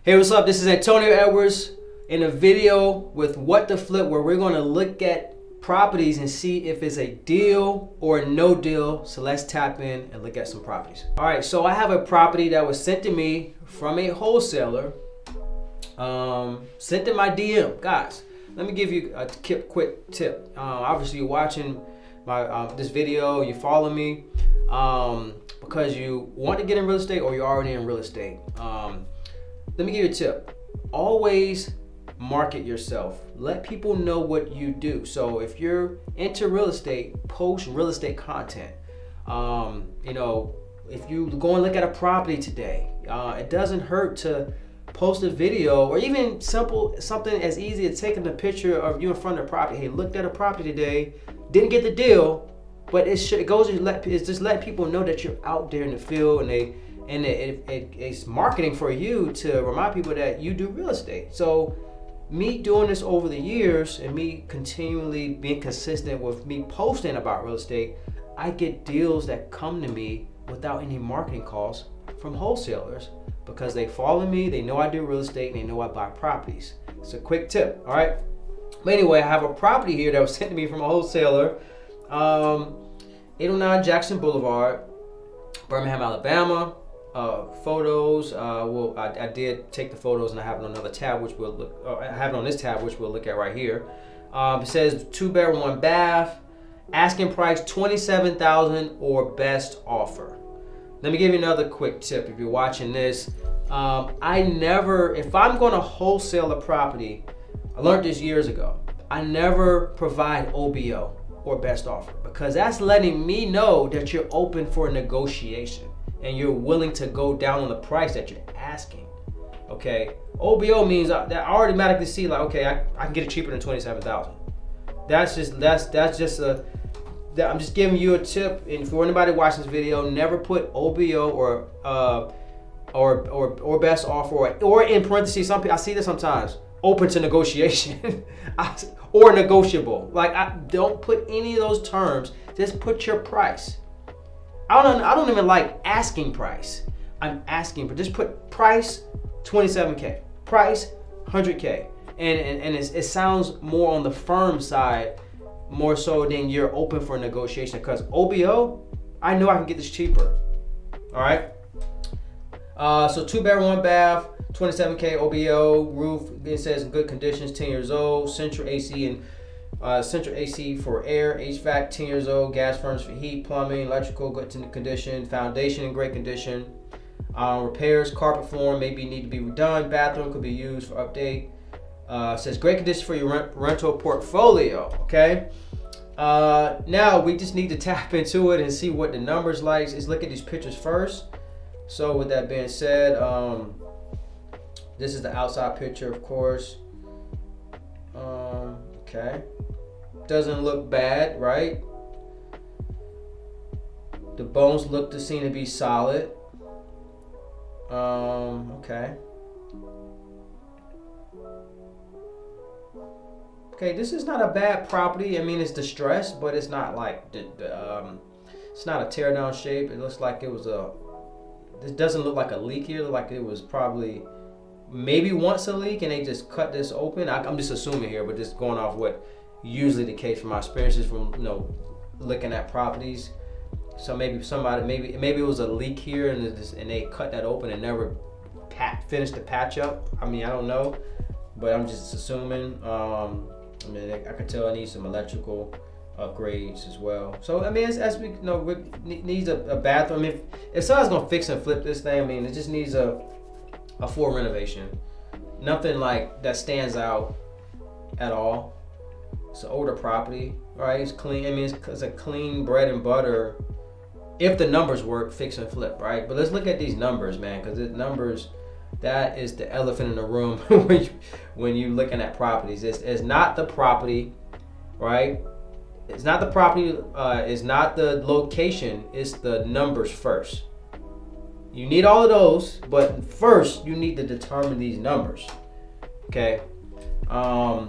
Hey, what's up? This is Antonio Edwards in a video with What to Flip, where we're going to look at properties and see if it's a deal or no deal. So let's tap in and look at some properties. All right, so I have a property that was sent to me from a wholesaler. Sent in my DM. Guys, let me give you a quick tip. Obviously, you're watching my this video, you follow me because you want to get in real estate or you're already in real estate. Let me give you a tip. Always market yourself. Let people know what you do. So if you're into real estate, post real estate content. If you go and look at a property today, it doesn't hurt to post a video or even something as easy as taking a picture of you in front of the property. Hey, looked at a property today, didn't get the deal, but it's just let people know that you're out there in the field, and it's marketing for you to remind people that you do real estate. So me doing this over the years and me continually being consistent with me posting about real estate, I get deals that come to me without any marketing costs from wholesalers because they follow me, they know I do real estate, and they know I buy properties. It's a quick tip, all right? But anyway, I have a property here that was sent to me from a wholesaler, 809 Jackson Boulevard, Birmingham, Alabama. Photos. I did take the photos, and I have it on another tab, which we'll look. I have it on this tab, which we'll look at right here. It says 2-bedroom, 1 bath. Asking price $27,000 or best offer. Let me give you another quick tip. If you're watching this, if I'm going to wholesale a property, I learned this years ago. I never provide OBO or best offer because that's letting me know that you're open for a negotiation and you're willing to go down on the price that you're asking. Okay, OBO means that I automatically see like, okay, I can get it cheaper than $27,000. I'm just giving you a tip. And for anybody watching this video, never put OBO or best offer or in parentheses. Some people, I see this sometimes, open to negotiation or negotiable. Like, I don't put any of those terms. Just put your price. I don't even like asking price. I'm asking for, just put price $27K, price $100K, and it sounds more on the firm side, more so than you're open for negotiation. Because OBO, I know I can get this cheaper. All right. So 2-bedroom, 1 bath, $27K OBO. Roof, it says in good conditions, 10 years old. Central AC for air, HVAC 10 years old, gas furnace for heat, plumbing, electrical good condition, foundation in great condition. Repairs, carpet flooring maybe need to be redone, bathroom could be used for update. Says great condition for your rental portfolio. Okay. Now we just need to tap into it and see what the numbers like. Let's look at these pictures first. So with that being said, this is the outside picture, of course. Okay. Doesn't look bad, right? The bones seem to be solid. Okay. Okay, this is not a bad property. I mean, it's distressed, but it's not like it's not a tear down shape. It looks like it was this doesn't look like a leak here. Like it was probably maybe once a leak and they just cut this open. I'm just assuming here, but just going off what usually the case from my experiences from looking at properties. So maybe it was a leak here and they cut that open and never finished the patch up. I mean, I don't know, but I'm just assuming. I could tell it needs some electrical upgrades as well. So I mean, as we know, it needs a bathroom. If someone's gonna fix and flip this thing, I mean, it just needs a full renovation. Nothing like that stands out at all. It's an older property, right? It's clean. I mean, it's a clean bread and butter. If the numbers work, fix and flip, right? But let's look at these numbers, man, because the numbers, that is the elephant in the room when you're looking at properties. It's not the property, right? It's not the property. It's not the location. It's the numbers first. You need all of those, but first you need to determine these numbers. Okay. I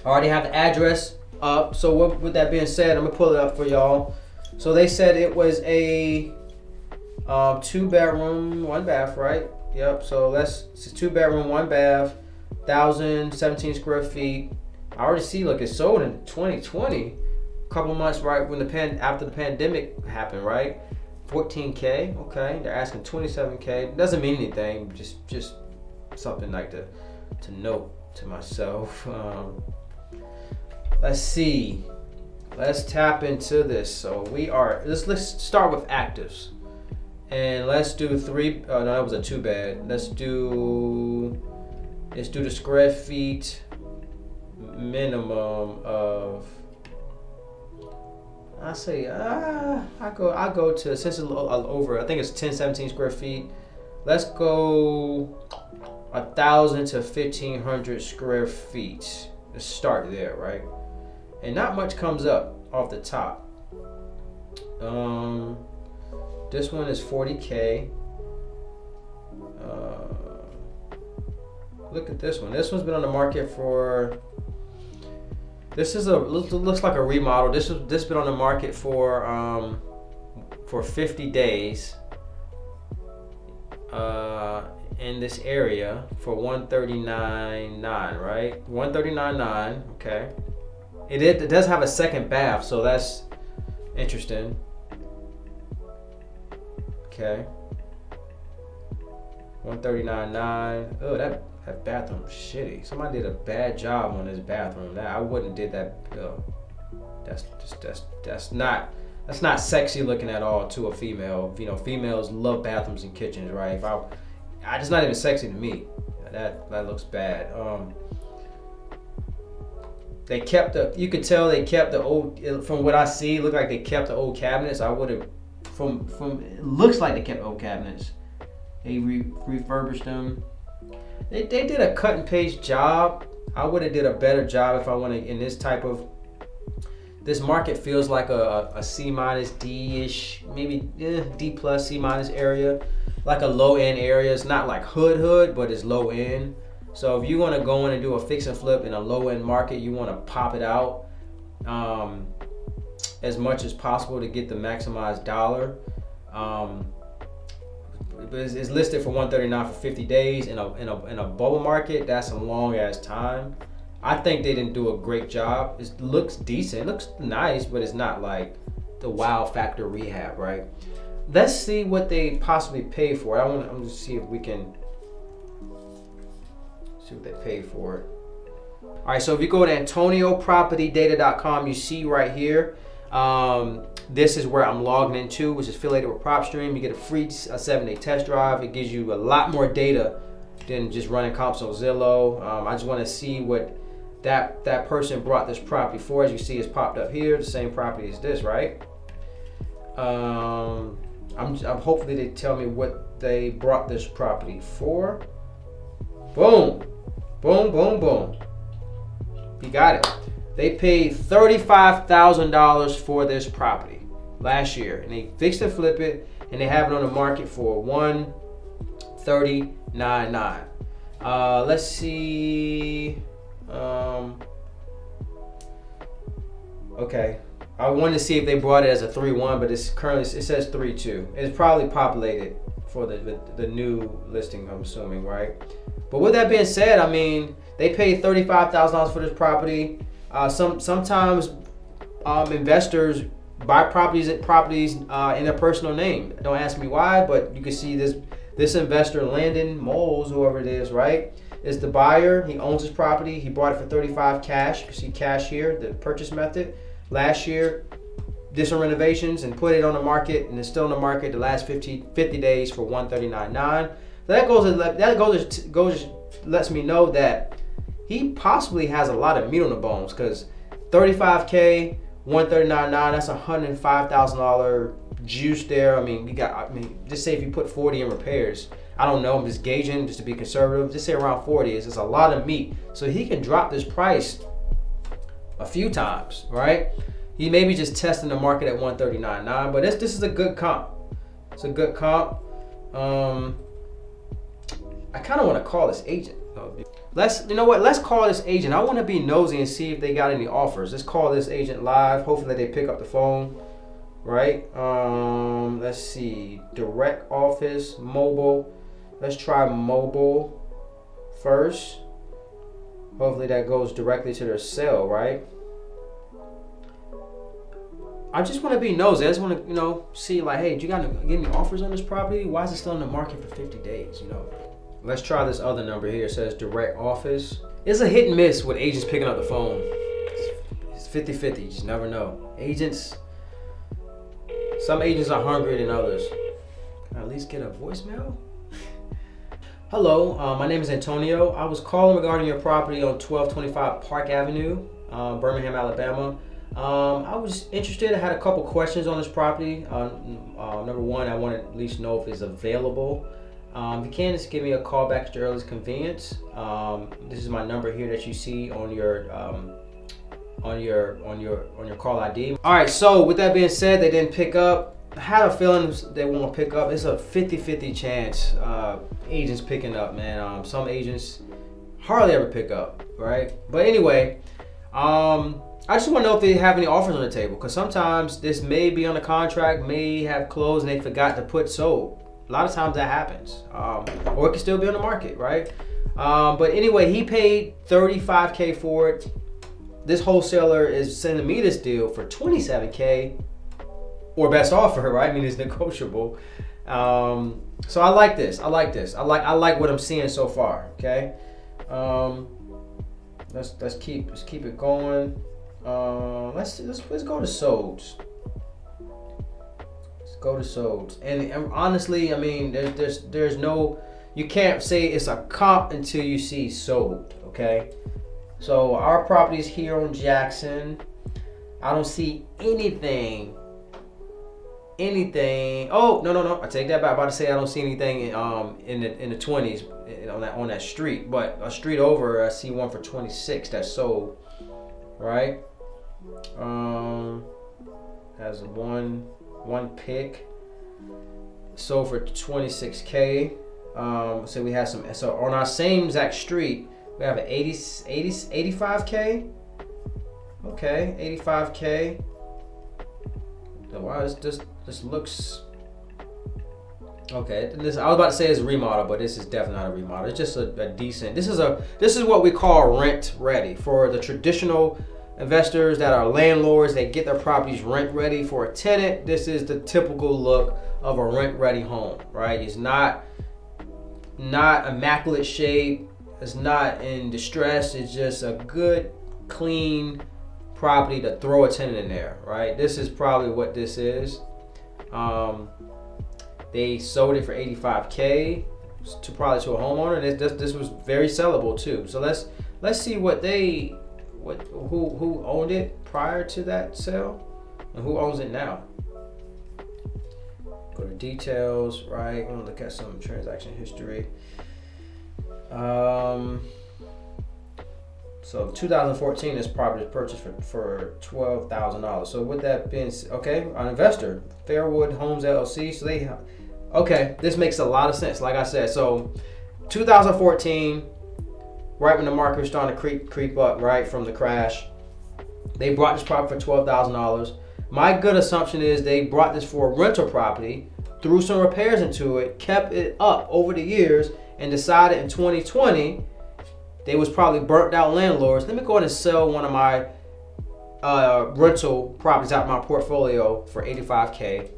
already have the address up. So with that being said, I'm gonna pull it up for y'all. So they said it was a 2-bedroom, 1 bath, right? Yep. So it's a 2 bedroom, 1 bath, 1,017 square feet. I already see, look, it sold in 2020, a couple months right when after the pandemic happened, right? 14K. Okay, they're asking 27K. Doesn't mean anything. Just something like to note to myself. Let's see. Let's tap into this. So let's start with actives. And let's do three. Oh, no, that was a 2 bed. Let's do the square feet minimum of. I say I go to, since it's over. I think it's 1017 square feet. Let's go 1,000 to 1,500 square feet. Let's start there, right? And not much comes up off the top. This one is 40K. Look at this one. This one's been on the market for. This is looks like a remodel. This been on the market for 50 days. In this area for 139.9, right? 139.9. Okay. It does have a second bath, so that's interesting. Okay. 139.9. Oh, that bathroom is shitty. Somebody did a bad job on this bathroom. I wouldn't did that. Oh, that's not sexy looking at all to a female. You know, females love bathrooms and kitchens, right? It's not even sexy to me. That looks bad. You could tell they kept the old, from what I see, it looked like they kept the old cabinets. I would have, it looks like they kept old cabinets. They refurbished them. They did a cut and paste job. I would have did a better job if I wanted in this type of, this market feels like a C-, D-ish, maybe D+, C- area. Like a low end area. It's not like hood, but it's low end. So if you want to go in and do a fix and flip in a low end market, you want to pop it out as much as possible to get the maximized dollar. It's listed for 139 for 50 days in a bubble market. That's a long ass time. I think they didn't do a great job. It looks decent, it looks nice, but it's not like the wow factor rehab, right? Let's see what they possibly pay for it. I'm gonna see if we can see what they pay for it. All right, so if you go to AntonioPropertyData.com, you see right here, this is where I'm logging into, which is affiliated with PropStream. You get a free 7-day test drive. It gives you a lot more data than just running comps on Zillow. I just want to see what that person brought this property for. As you see, it's popped up here, the same property as this, right? I'm hopefully they tell me what they brought this property for. Boom, boom, boom, boom. You got it. They paid $35,000 for this property last year, and they fixed and flip it, and they have it on the market for $139.9. Let's see. Okay. I wanted to see if they brought it as a 3-1, but it says 3-2. It's probably populated for the new listing, I'm assuming, right? But with that being said, I mean, they paid $35,000 for this property. Sometimes investors buy properties in their personal name. Don't ask me why, but you can see this investor, Landon Moles, whoever it is, right? Is the buyer. He owns his property. He bought it for $35,000 cash. You see cash here, the purchase method. Last year, did some renovations and put it on the market, and it's still on the market the last 50 days for $139.9. That lets me know that he possibly has a lot of meat on the bones, because $35K, $139.9, that's $105,000 juice there. I mean, just say if you put 40 in repairs, I don't know, I'm just gauging just to be conservative. Just say around 40 is a lot of meat. So he can drop this price a few times, right? He may be just testing the market at $139.9, but this is a good comp. It's a good comp. I kind of want to call this agent. You know what? Let's call this agent. I want to be nosy and see if they got any offers. Let's call this agent live. Hopefully they pick up the phone, right? Let's see. Direct office, mobile. Let's try mobile first. Hopefully that goes directly to their cell, right? I just want to be nosy. I just want to, see like, hey, do you got any offers on this property? Why is it still in the market for 50 days, Let's try this other number here. It says direct office. It's a hit and miss with agents picking up the phone. It's 50-50. You just never know. Some agents are hungrier than others. Can I at least get a voicemail? Hello, my name is Antonio. I was calling regarding your property on 1225 Park Avenue, Birmingham, Alabama. I was interested. I had a couple questions on this property. Number one, I wanted to at least know if it's available. If you can, just give me a call back at your earliest convenience. This is my number here that you see on your call ID. All right. So with that being said, they didn't pick up. I had a feeling they won't pick up. It's a 50-50 chance agents picking up, man. Some agents hardly ever pick up, right? But anyway, I just want to know if they have any offers on the table, because sometimes this may be on the contract, may have closed, and they forgot to put sold. A lot of times that happens, or it can still be on the market, right? But anyway, he paid $35K for it. This wholesaler is sending me this deal for $27K, or best offer, right? I mean, it's negotiable. So I like this. I like what I'm seeing so far. Okay. Let's keep it going. Let's go to solds. Go to solds. And honestly, I mean, there's no, you can't say it's a comp until you see sold. Okay, so our property's here on Jackson. I don't see anything. Oh, no, I take that back. I'm about to say I don't see anything in the 20s on that street, but a street over I see one for 26 that's sold. Right? Has one pick, sold for 26K. So we have so on our same exact street we have an 85K. Okay, 85K. Wow, this looks okay. I was about to say it's a remodel, but this is definitely not a remodel. It's just a decent. This is what we call rent ready for the traditional investors that are landlords. They get their properties rent ready for a tenant. This is the typical look of a rent ready home, right? It's not immaculate shape. It's not in distress. It's just a good, clean property to throw a tenant in there, right? This is probably what this is. They sold it for 85K probably to a homeowner. This was very sellable too. So let's see who owned it prior to that sale and who owns it now. Go to details, right? I'm gonna look at some transaction history. So 2014, this property was purchased for $12,000. So with that being, okay, an investor, Fairwood Homes LLC. So this makes a lot of sense. Like I said, so 2014, right when the market was starting to creep up, right from the crash, they brought this property for $12,000. My good assumption is they brought this for a rental property, threw some repairs into it, kept it up over the years, and decided in 2020 they was probably burnt out landlords. Let me go ahead and sell one of my rental properties out of my portfolio for 85K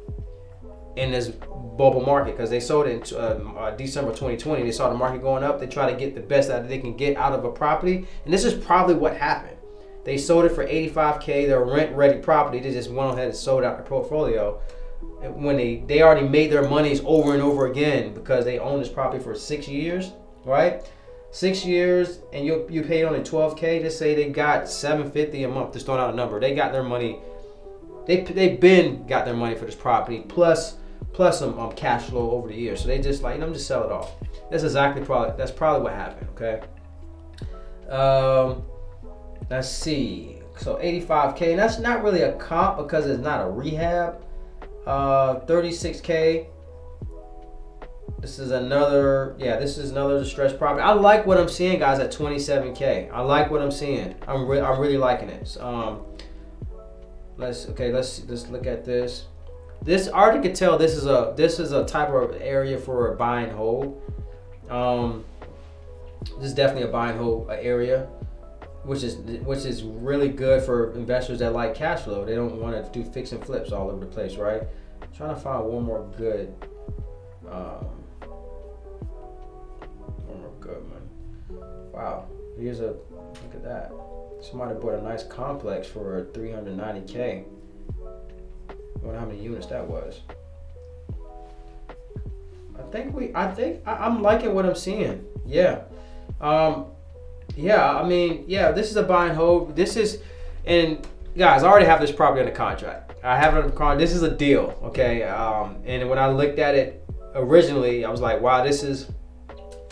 in this bubble market, because they sold it in December 2020. They saw the market going up. They try to get the best that they can get out of a property, and this is probably what happened. They sold it for 85K. Their rent-ready property. They just went ahead and sold out the portfolio when they already made their monies over and over again, because they owned this property for 6 years, right? 6 years, and you paid only 12K. Just say they got $750 a month. Just throwing out a number. They got their money. They've been got their money for this property plus some cash flow over the years. So they just like, just sell it off. That's probably what happened. Okay. Let's see. So 85K. That's not really a comp because it's not a rehab. 36K. This is another distressed property. I like what I'm seeing, guys, at 27K. I like what I'm seeing. I'm really liking it. Let's look at this. This already could tell this is a type of area for a buy and hold. This is definitely a buy and hold area, which is really good for investors that like cash flow. They don't want to do fix and flips all over the place, right? I'm trying to find one more good one. Wow, look at that. Somebody bought a nice complex for $390K. I wonder how many units that was. I'm liking what I'm seeing. Yeah. Yeah, I mean, yeah, this is a buy and hold. And guys, I already have this property under contract. I have it under contract. This is a deal, okay? And when I looked at it originally, I was like, wow, this is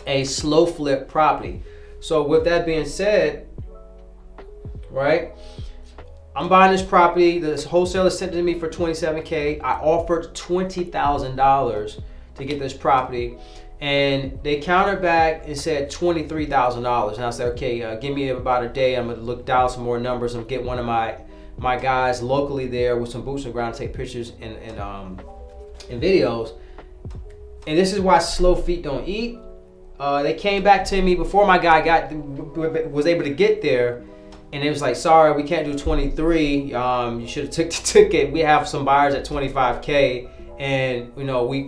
a slow flip property. So with that being said, right, I'm buying this property. This wholesaler sent it to me for $27K. I offered $20,000 to get this property, and they countered back and said $23,000. And I said, okay, give me about a day. I'm gonna look down some more numbers and get one of my guys locally there with some boots on the ground to take pictures and videos. And this is why slow feet don't eat. They came back to me before my guy was able to get there, and it was like, sorry, we can't do 23. You should have took the ticket. We have some buyers at 25K, and you know we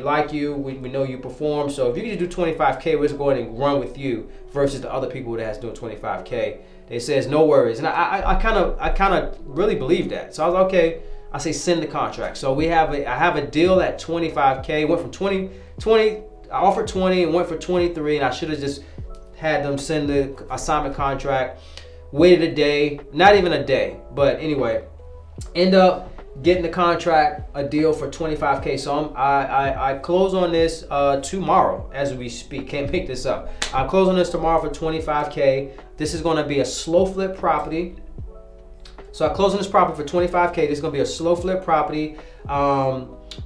like you. We know you perform. So if you can do 25K, we're just going and run with you versus the other people that has doing 25K. They says no worries, and I kind of really believe that. So I was like, okay. I say send the contract. So I have a deal at 25K. Went from 20. I offered 20 and went for 23, and I should have just had them send the assignment contract. Waited a day, not even a day, but anyway, end up getting the contract, a deal for 25K. So I close on this tomorrow as we speak. Can't make this up. I close on this tomorrow for 25K. This is going to be a slow flip property. So I close on this property for 25K. This is going to be a slow flip property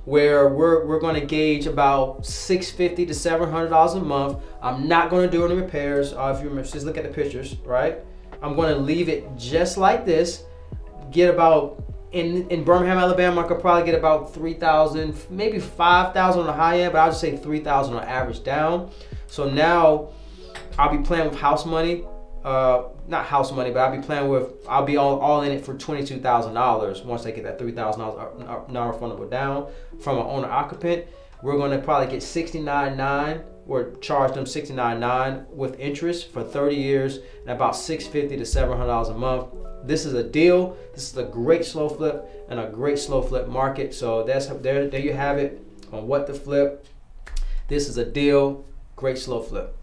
where we're going to gauge about $650 to $700 a month. I'm not going to do any repairs. If you remember, just look at the pictures, right? I'm going to leave it just like this. Get about in Birmingham, Alabama, I could probably get about 3,000, maybe 5,000 on the high end, but I'll just say 3,000 on average down. So now I'll be playing with house money. Not house money, but I'll be all in it for $22,000 once they get that $3,000 non-refundable down from an owner occupant. We're going to probably get $69,900 or charge them $69,900 with interest for 30 years and about $650 to $700 a month. This is a deal. This is a great slow flip and a great slow flip market. So there you have it on what to flip. This is a deal. Great slow flip.